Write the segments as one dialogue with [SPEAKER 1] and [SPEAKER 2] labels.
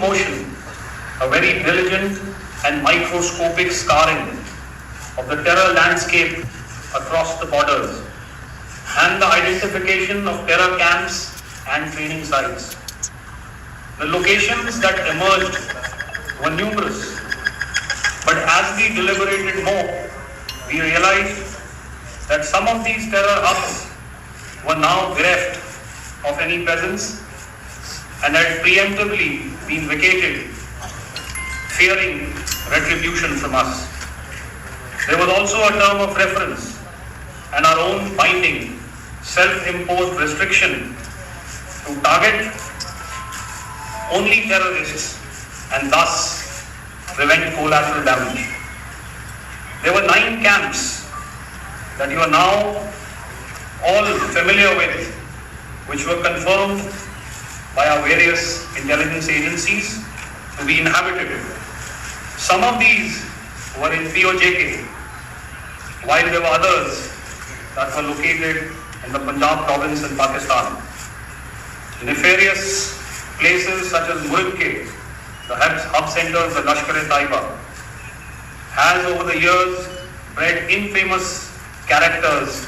[SPEAKER 1] motion, a very diligent and microscopic scarring of the terror landscape across the borders, and the identification of terror camps and training sites. The locations that emerged were numerous, but as we deliberated more, we realized that some of these terror hubs were now bereft of any presence and had preemptively been vacated, fearing retribution from us. There was also a term of reference and our own binding, self-imposed restriction to target only terrorists and thus prevent collateral damage. There were 9 camps that you are now all familiar with, which were confirmed by our various intelligence agencies to be inhabited. Some of these were in POJK, while there were others that were located in the Punjab province in Pakistan. Nefarious places such as Muridke, the hub center of the Lashkar-e-Taiba, has over the years bred infamous characters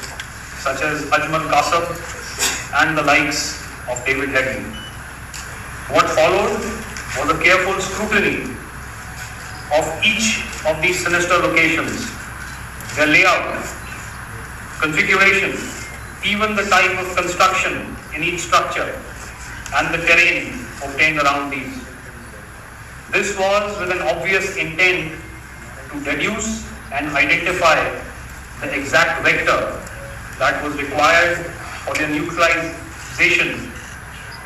[SPEAKER 1] such as Ajmal Kasab and the likes of David Headley. What followed was a careful scrutiny of each of these sinister locations, their layout, configuration, even the type of construction in each structure, and the terrain obtained around these. This was with an obvious intent to deduce and identify the exact vector that was required for their neutralization,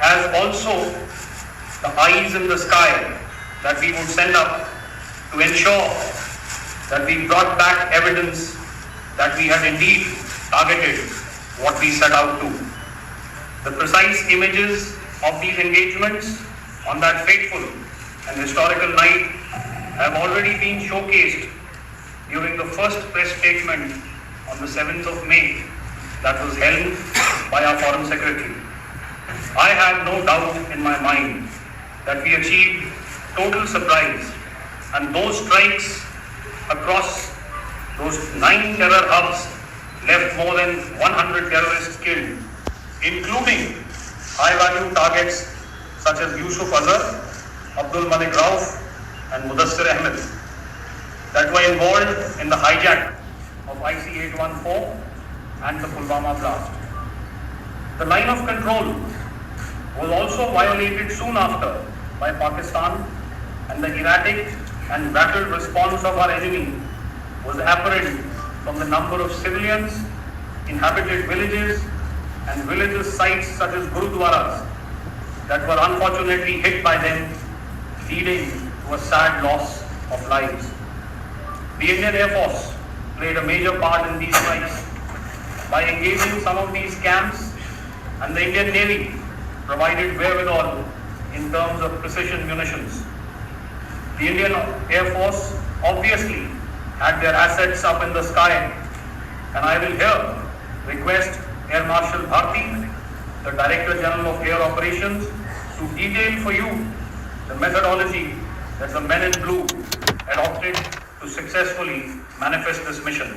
[SPEAKER 1] as also the eyes in the sky that we would send up to ensure that we brought back evidence that we had indeed targeted what we set out to. The precise images of these engagements on that fateful and historical night have already been showcased during the first press statement on the 7th of May that was held by our Foreign Secretary. I have no doubt in my mind that we achieved total surprise, and those strikes across those 9 terror hubs left more than 100 terrorists killed, including high-value targets such as Yusuf Azhar, Abdul Malik Rauf and Mudassir Ahmed that were involved in the hijack of IC-814 and the Pulwama blast. The line of control was also violated soon after by Pakistan, and the erratic and battled response of our enemy was apparent from the number of civilians, inhabited villages and religious sites such as Gurudwaras that were unfortunately hit by them, leading to a sad loss of lives. The Indian Air Force played a major part in these strikes by engaging some of these camps, and the Indian Navy provided wherewithal in terms of precision munitions. The Indian Air Force obviously had their assets up in the sky, and I will here request Air Marshal Bharti, the Director General of Air Operations, to detail for you the methodology that the men in blue adopted to successfully manifest this mission.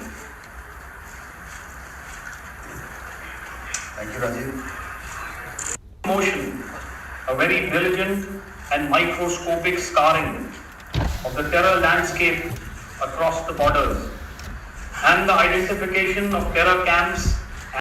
[SPEAKER 1] Thank you, Rajiv. Motion, a very diligent and microscopic scarring of the terror landscape across the borders, and the identification of terror camps